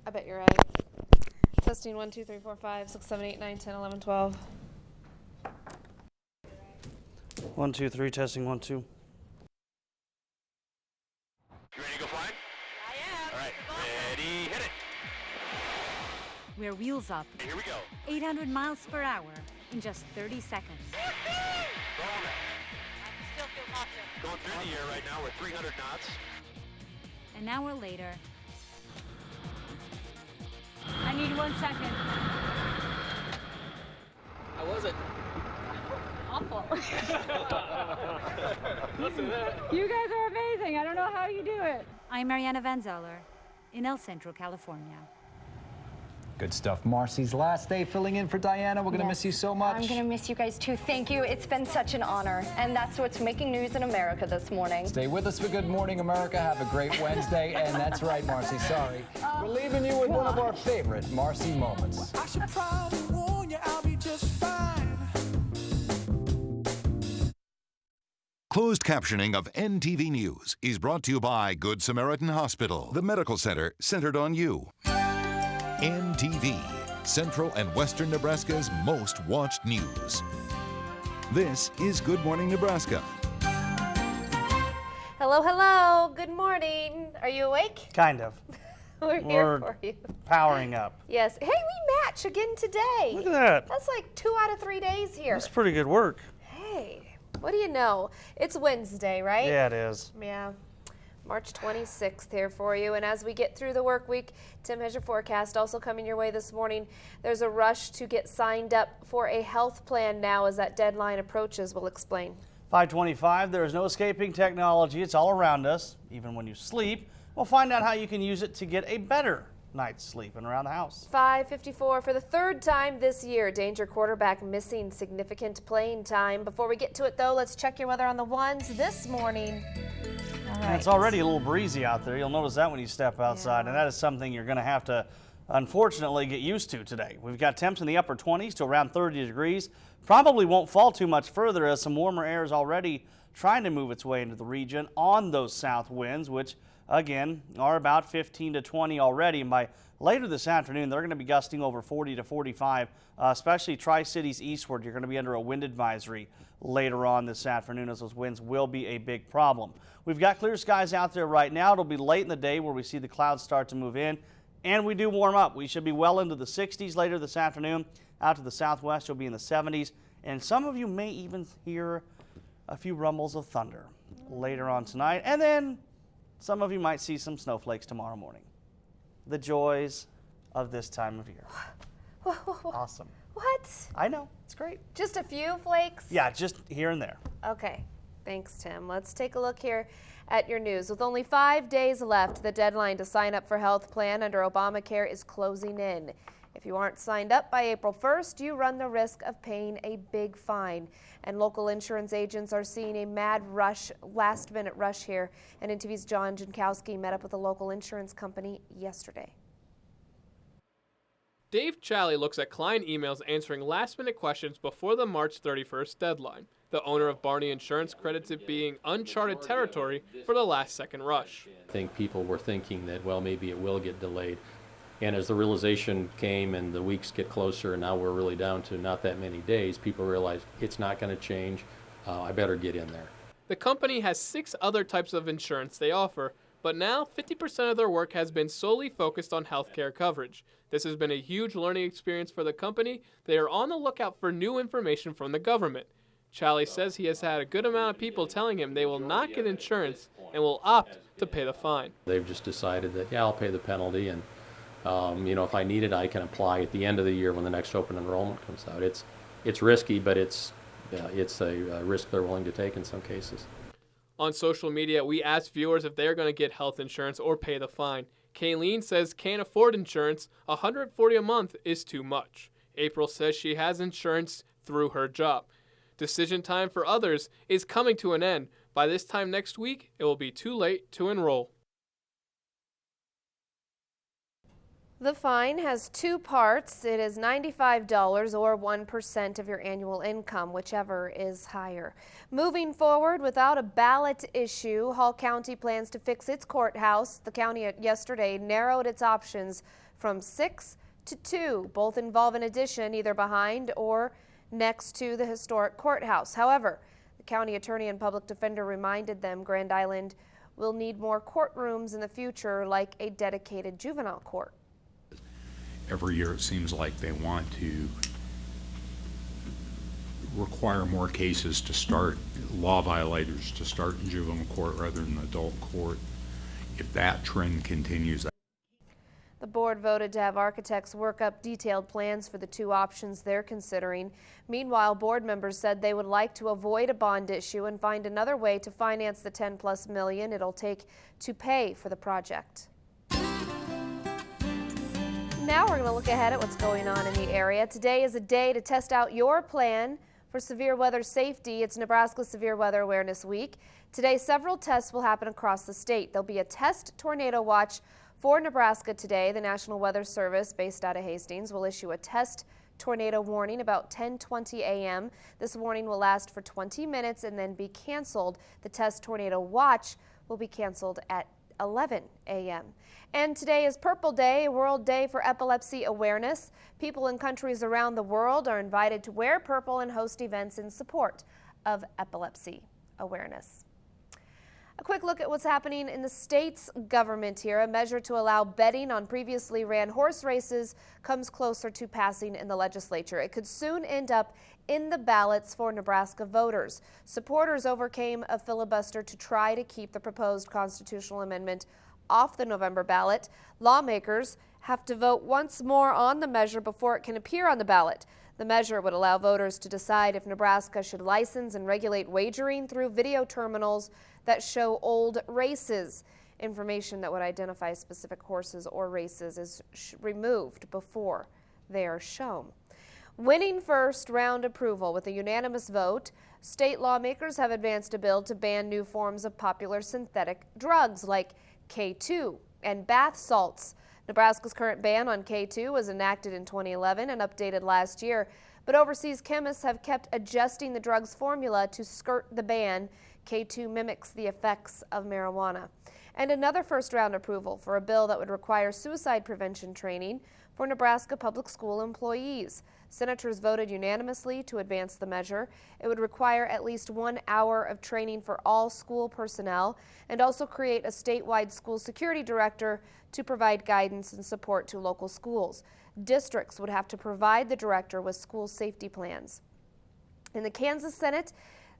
I bet you're right. Testing 1, 2, 3, 4, 5, 6, 7, 8, 9, 10, 11, 12. 1, 2, 3, testing 1, 2. You ready to go flying? I am. All right, ready, hit it. We're wheels up. Here we go. 800 miles per hour in just 30 seconds. Rolling. I still feel cautious. Going through the air right now. We're 300 knots. An hour later. I need 1 second. How was it? Awful. You guys are amazing. I don't know how you do it. I'm Mariana Van Zeller in El Centro, California. Good stuff. Marcy's last day filling in for Diana. We're going to miss you so much. I'm going to miss you guys too. Thank you. It's been such an honor. And that's what's making news in America this morning. Stay with us for Good Morning America. Have a great Wednesday. And that's right, Marcy. Sorry. We're leaving you with one of our favorite Marcy moments. I should probably warn you, I'll be just fine. Closed captioning of NTV News is brought to you by Good Samaritan Hospital, the medical center centered on you. NTV, Central and Western Nebraska's most watched news. This is Good Morning Nebraska. Hello, hello. Good morning. Are you awake? Kind of. We're here for you. Powering up. Yes. Hey, we match again today. Look at that. That's like 2 out of 3 days here. That's pretty good work. Hey, what do you know? It's Wednesday, right? Yeah, it is. Yeah. March 26th here for you. And as we get through the work week, Tim has your forecast also coming your way this morning. There's a rush to get signed up for a health plan now as that deadline approaches. We'll explain. 525, there is no escaping technology. It's all around us, even when you sleep. We'll find out how you can use it to get a better night's sleep and around the house. 5:54 for the third time this year. Danger quarterback missing significant playing time. Before we get to it, though, let's check your weather on the ones this morning. All right. It's already a little breezy out there. You'll notice that when you step outside, and that is something you're going to have to, unfortunately, get used to today. We've got temps in the upper 20s to around 30 degrees. Probably won't fall too much further as some warmer air is already trying to move its way into the region on those south winds, which, again, are about 15 to 20 already. And by later this afternoon, they're going to be gusting over 40 to 45, especially Tri-Cities eastward. You're going to be under a wind advisory later on this afternoon as those winds will be a big problem. We've got clear skies out there right now. It'll be late in the day where we see the clouds start to move in, and we do warm up. We should be well into the 60s later this afternoon. Out to the southwest, you'll be in the 70s, and some of you may even hear a few rumbles of thunder later on tonight, and then some of you might see some snowflakes tomorrow morning. The joys of this time of year. Awesome. What? I know. It's great. Just a few flakes? Yeah, just here and there. Okay. Thanks, Tim. Let's take a look here at your news. With only 5 days left, the deadline to sign up for health plan under Obamacare is closing in. If you aren't signed up by April 1st, you run the risk of paying a big fine. And local insurance agents are seeing a mad rush, last-minute rush here. And NTV's John Jankowski met up with a local insurance company yesterday. Dave Challey looks at client emails answering last-minute questions before the March 31st deadline. The owner of Barney Insurance credits it being uncharted territory for the last-second rush. I think people were thinking that, well, maybe it will get delayed. And as the realization came and the weeks get closer and now we're really down to not that many days, people realize it's not going to change. I better get in there. The company has 6 other types of insurance they offer, but now 50% of their work has been solely focused on healthcare coverage. This has been a huge learning experience for the company. They are on the lookout for new information from the government. Challey says he has had a good amount of people telling him they will not get insurance and will opt to pay the fine. They've just decided that, yeah, I'll pay the penalty, and if I need it, I can apply at the end of the year when the next open enrollment comes out. It's risky, but it's a risk they're willing to take in some cases. On social media, we asked viewers if they're going to get health insurance or pay the fine. Kayleen says can't afford insurance. $140 a month is too much. April says she has insurance through her job. Decision time for others is coming to an end. By this time next week, it will be too late to enroll. The fine has 2 parts. It is $95 or 1% of your annual income, whichever is higher. Moving forward without a ballot issue, Hall County plans to fix its courthouse. The county yesterday narrowed its options for from 6 to 2. Both involve an addition either behind or next to the historic courthouse. However, the county attorney and public defender reminded them Grand Island will need more courtrooms in the future, like a dedicated juvenile court. Every year it seems like they want to require more cases to start, law violators to start in juvenile court rather than adult court. If that trend continues. The board voted to have architects work up detailed plans for the two options they're considering. Meanwhile, board members said they would like to avoid a bond issue and find another way to finance the $10+ million it'll take to pay for the project. Now we're going to look ahead at what's going on in the area. Today is a day to test out your plan for severe weather safety. It's Nebraska Severe Weather Awareness Week. Today, several tests will happen across the state. There'll be a test tornado watch for Nebraska today. The National Weather Service, based out of Hastings, will issue a test tornado warning about 10:20 a.m. This warning will last for 20 minutes and then be canceled. The test tornado watch will be canceled at 11 a.m. And today is Purple Day, a World Day for Epilepsy Awareness. People in countries around the world are invited to wear purple and host events in support of epilepsy awareness. A quick look at what's happening in the state's government here. A measure to allow betting on previously ran horse races comes closer to passing in the legislature. It could soon end up in the ballots for Nebraska voters. Supporters overcame a filibuster to try to keep the proposed constitutional amendment off the November ballot. Lawmakers have to vote once more on the measure before it can appear on the ballot. The measure would allow voters to decide if Nebraska should license and regulate wagering through video terminals that show old races. Information that would identify specific horses or races is removed before they are shown. Winning first round approval with a unanimous vote, state lawmakers have advanced a bill to ban new forms of popular synthetic drugs like K2 and bath salts. Nebraska's current ban on K2 was enacted in 2011 and updated last year, but overseas chemists have kept adjusting the drug's formula to skirt the ban. K2 mimics the effects of marijuana. And another first-round approval for a bill that would require suicide prevention training for Nebraska public school employees. Senators voted unanimously to advance the measure. It would require at least 1 hour of training for all school personnel and also create a statewide school security director to provide guidance and support to local schools. Districts would have to provide the director with school safety plans. In the Kansas Senate,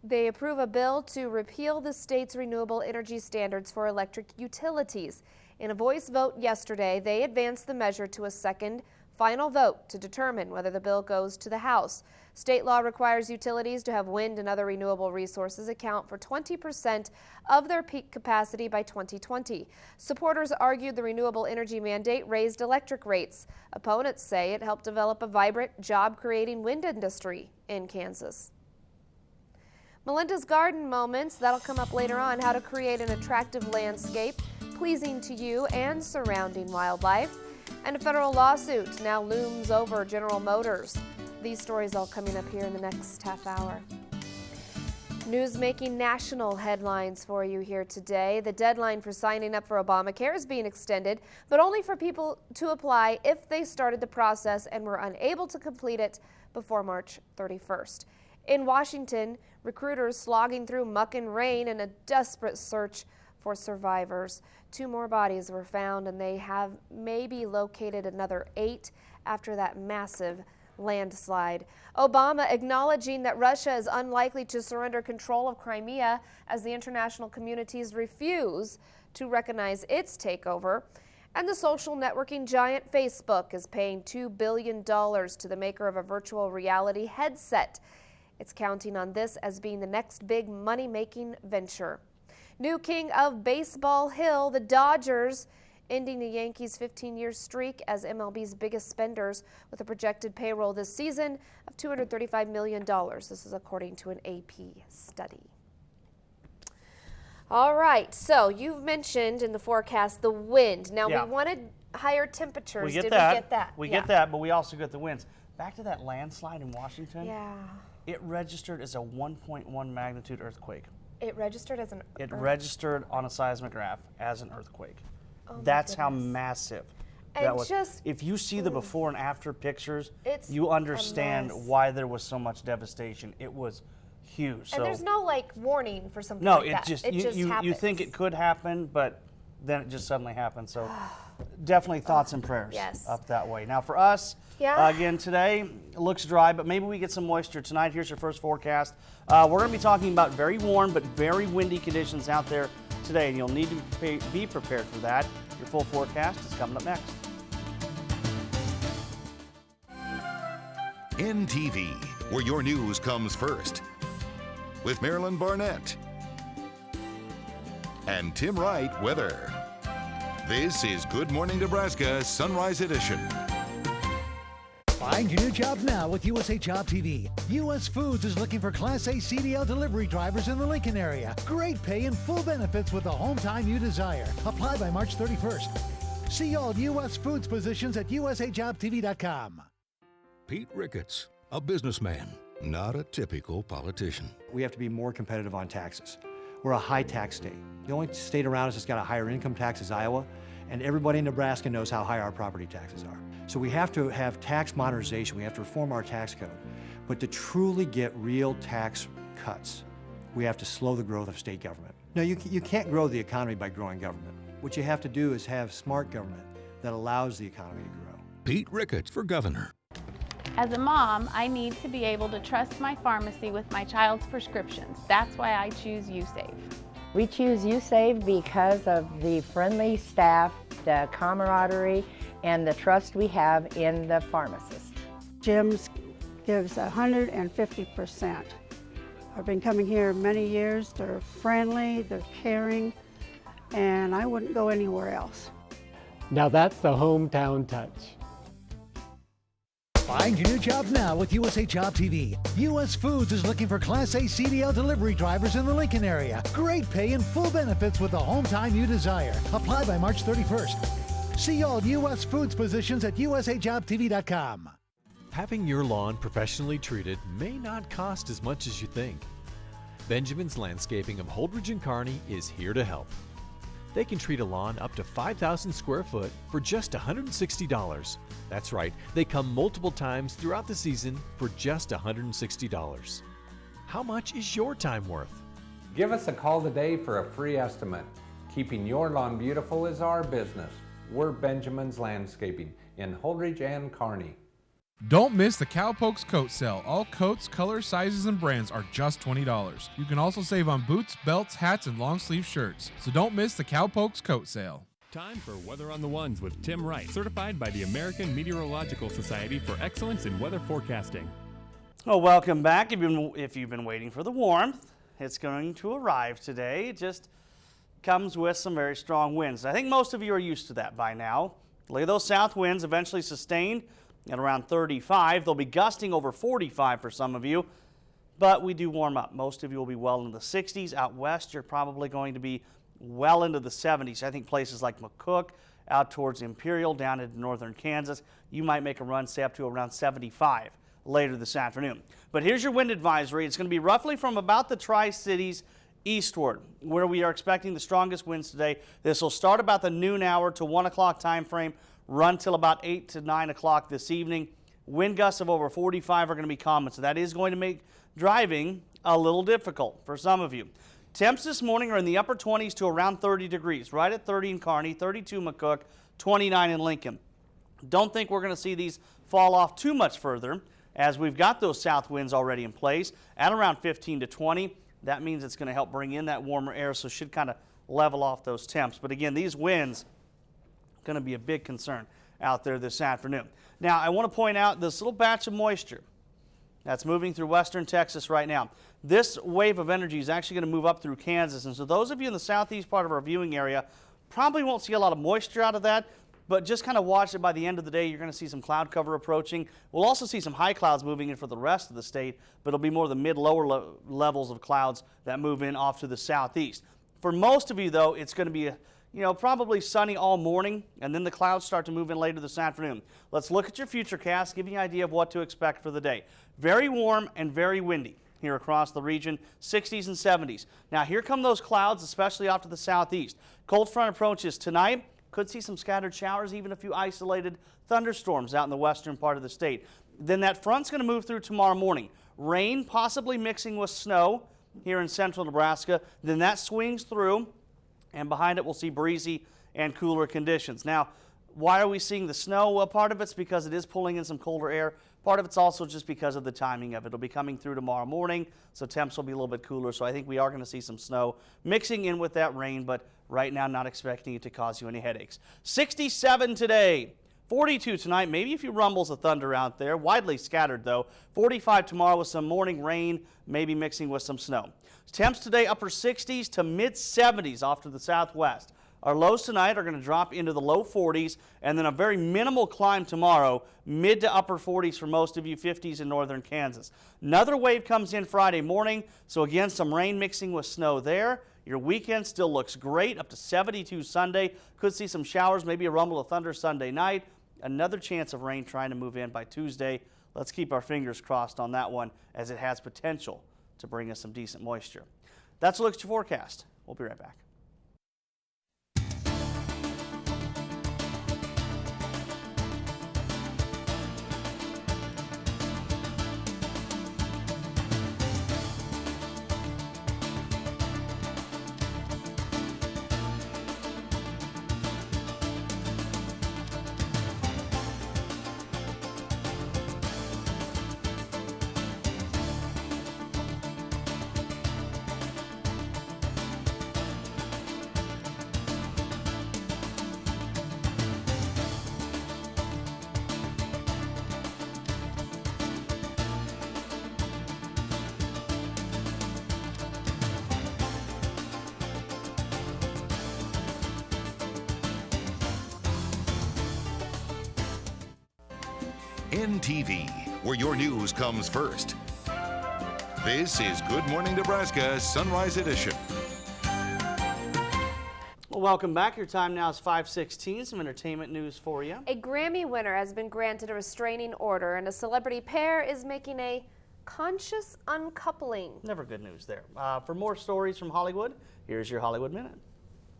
they approve a bill to repeal the state's renewable energy standards for electric utilities. In a voice vote yesterday, they advanced the measure to a second final vote to determine whether the bill goes to the House. State law requires utilities to have wind and other renewable resources account for 20% of their peak capacity by 2020. Supporters argued the renewable energy mandate raised electric rates. Opponents say it helped develop a vibrant, job-creating wind industry in Kansas. Melinda's Garden Moments, that'll come up later on, how to create an attractive landscape pleasing to you and surrounding wildlife. And a federal lawsuit now looms over General Motors. These stories all coming up here in the next half hour. News making national headlines for you here today. The deadline for signing up for Obamacare is being extended, but only for people to apply if they started the process and were unable to complete it before March 31st. In Washington, recruiters slogging through muck and rain in a desperate search for survivors. 2 more bodies were found, and they have maybe located another 8 after that massive landslide. Obama acknowledging that Russia is unlikely to surrender control of Crimea as the international communities refuse to recognize its takeover. And the social networking giant Facebook is paying $2 billion to the maker of a virtual reality headset. It's counting on this as being the next big money-making venture. New king of Baseball Hill, the Dodgers, ending the Yankees' 15-year streak as MLB's biggest spenders with a projected payroll this season of $235 million. This is according to an AP study. All right, so you've mentioned in the forecast the wind. Now, we wanted higher temperatures. Did we get that? We get that, but we also get the winds. Back to that landslide in Washington. Yeah. It registered as a 1.1 magnitude earthquake. It registered as an It registered on a seismograph as an earthquake. Oh, that's how massive And just if you see the before and after pictures, It's you a understand mess. why there was so much devastation. It was huge. And there's no like warning for something no, like it that. just It just you happens. think it could happen, but then it just suddenly happened. So definitely thoughts and prayers yes. up that way. Now for us, again today it looks dry, but maybe we get some moisture tonight. Here's your first forecast. We're going to be talking about very warm but very windy conditions out there today, and you'll need to be prepared for that. Your full forecast is coming up next. NTV, where your news comes first. With Marilyn Barnett and Tim Wright weather. This is Good Morning Nebraska Sunrise Edition. Find your new job now with USA Job TV. U.S. Foods is looking for Class A CDL delivery drivers in the Lincoln area. Great pay and full benefits with the home time you desire. Apply by March 31st. See all U.S. Foods positions at usajobtv.com. Pete Ricketts, a businessman, not a typical politician. We have to be more competitive on taxes. We're a high tax state. The only state around us that's got a higher income tax is Iowa, and everybody in Nebraska knows how high our property taxes are. So we have to have tax modernization. We have to reform our tax code. But to truly get real tax cuts, we have to slow the growth of state government. No, you can't grow the economy by growing government. What you have to do is have smart government that allows the economy to grow. Pete Ricketts for governor. As a mom, I need to be able to trust my pharmacy with my child's prescriptions. That's why I choose USave. We choose USave because of the friendly staff, the camaraderie, and the trust we have in the pharmacist. Jim's gives 150%. I've been coming here many years. They're friendly, they're caring, and I wouldn't go anywhere else. Now that's the hometown touch. Find your new job now with USA Job TV. U.S. Foods is looking for Class A CDL delivery drivers in the Lincoln area. Great pay and full benefits with the home time you desire. Apply by March 31st. See all U.S. Foods positions at usajobtv.com. Having your lawn professionally treated may not cost as much as you think. Benjamin's Landscaping of Holdridge and Kearney is here to help. They can treat a lawn up to 5,000 square foot for just $160. That's right, they come multiple times throughout the season for just $160. How much is your time worth? Give us a call today for a free estimate. Keeping your lawn beautiful is our business. We're Benjamin's Landscaping in Holdridge and Kearney. Don't miss the Cowpokes coat sale. All coats, colors, sizes, and brands are just $20. You can also save on boots, belts, hats, and long sleeve shirts. So don't miss the Cowpokes coat sale. Time for Weather on the Ones with Tim Wright, certified by the American Meteorological Society for excellence in weather forecasting. Well, welcome back. If you've been waiting for the warmth, it's going to arrive today. It just comes with some very strong winds. I think most of you are used to that by now. Look at those south winds eventually sustained at around 35. They'll be gusting over 45 for some of you, but we do warm up. Most of you will be well into the 60s. Out west, you're probably going to be well into the 70s. I think places like McCook, out towards Imperial, down into northern Kansas, you might make a run, say up to around 75 later this afternoon. But here's your wind advisory. It's going to be roughly from about the Tri-Cities eastward, where we are expecting the strongest winds today. This will start about the noon hour to 1 o'clock time frame, run till about 8 to 9 o'clock this evening. Wind gusts of over 45 are going to be common, so that is going to make driving a little difficult for some of you. Temps this morning are in the upper 20s to around 30 degrees, right at 30 in Kearney, 32 McCook, 29 in Lincoln. Don't think we're going to see these fall off too much further, as we've got those south winds already in place at around 15 to 20. That means it's going to help bring in that warmer air, so should kind of level off those temps. But again, these winds going to be a big concern out there this afternoon. Now, I want to point out this little batch of moisture that's moving through western Texas right now. This wave of energy is actually going to move up through Kansas, and so those of you in the southeast part of our viewing area probably won't see a lot of moisture out of that, but just kind of watch it. By the end of the day, you're going to see some cloud cover approaching. We'll also see some high clouds moving in for the rest of the state, but it'll be more the mid-lower levels of clouds that move in off to the southeast. For most of you, though, it's going to be probably sunny all morning, and then the clouds start to move in later this afternoon. Let's look at your futurecast, give you an idea of what to expect for the day. Very warm and very windy here across the region, 60s and 70s. Now, here come those clouds, especially off to the southeast. Cold front approaches tonight. Could see some scattered showers, even a few isolated thunderstorms out in the western part of the state. Then that front's going to move through tomorrow morning. Rain possibly mixing with snow here in central Nebraska. Then that swings through, and behind it we'll see breezy and cooler conditions. Now, why are we seeing the snow? Well, part of it's because it is pulling in some colder air. Part of it's also just because of the timing of it. It'll be coming through tomorrow morning, so temps will be a little bit cooler. So I think we are going to see some snow mixing in with that rain, but right now not expecting it to cause you any headaches. 67 today, 42 tonight, maybe a few rumbles of thunder out there, widely scattered though. 45 tomorrow with some morning rain, maybe mixing with some snow. Temps today upper 60s to mid 70s off to the southwest. Our lows tonight are going to drop into the low 40s, and then a very minimal climb tomorrow, mid to upper 40s for most of you, 50s in northern Kansas. Another wave comes in Friday morning, so again, some rain mixing with snow there. Your weekend still looks great, up to 72 Sunday. Could see some showers, maybe a rumble of thunder Sunday night. Another chance of rain trying to move in by Tuesday. Let's keep our fingers crossed on that one, as it has potential to bring us some decent moisture. That's a look at your forecast. We'll be right back. NTV, where your news comes first. This is Good Morning Nebraska Sunrise Edition. Well, welcome back. Your time now is 5:16. Some entertainment news for you. A Grammy winner has been granted a restraining order, and a celebrity pair is making a conscious uncoupling. Never good news there. For more stories from Hollywood, here's your Hollywood Minute.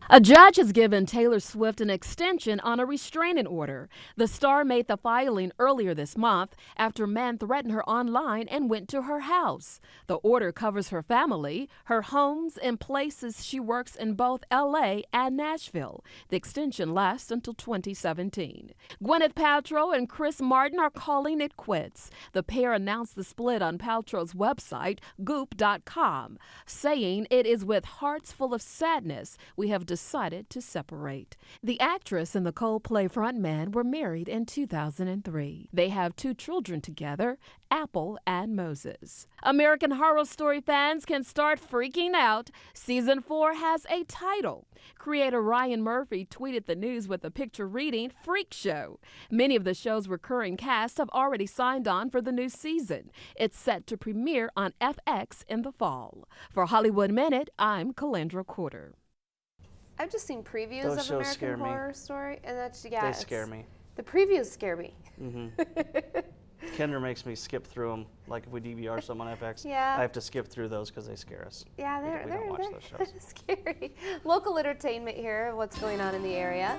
A judge has given Taylor Swift an extension on a restraining order. The star made the filing earlier this month after men threatened her online and went to her house. The order covers her family, her homes, and places she works in both L.A. and Nashville. The extension lasts until 2017. Gwyneth Paltrow and Chris Martin are calling it quits. The pair announced the split on Paltrow's website, goop.com, saying it is with hearts full of sadness we have decided to separate. The actress and the Coldplay frontman were married in 2003. They have 2 children together, Apple and Moses. American Horror Story fans can start freaking out. Season 4 has a title. Creator Ryan Murphy tweeted the news with a picture reading Freak Show. Many of the show's recurring cast have already signed on for the new season. It's set to premiere on FX in the fall. For Hollywood Minute, I'm Calendra Quarter. I've just seen previews Those of shows American scare me. Horror Story, and that's They scare me. The previews scare me. Kendra makes me skip through them. Like if we DVR some on FX, Yeah. I have to skip through those because they scare us. Yeah, we don't watch those shows. scary. Local entertainment here, what's going on in the area.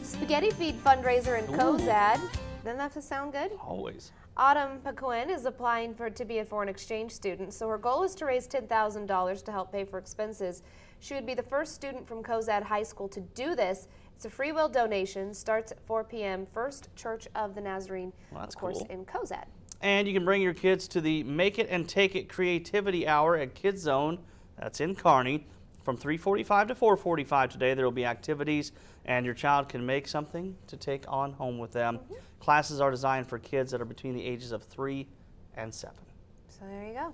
Spaghetti Feed fundraiser in Cozad. Doesn't that sound good? Always. Autumn Paquin is applying to be a foreign exchange student, so her goal is to raise $10,000 to help pay for expenses. She would be the first student from Cozad High School to do this. It's a free will donation, starts at 4 p.m. First Church of the Nazarene, of course, cool. in Cozad. And you can bring your kids to the Make It and Take It Creativity Hour at Kids Zone. That's in Kearney. From 3:45 to 4:45 today, there will be activities, and your child can make something to take on home with them. Classes are designed for kids that are between the ages of 3 and 7. So there you go.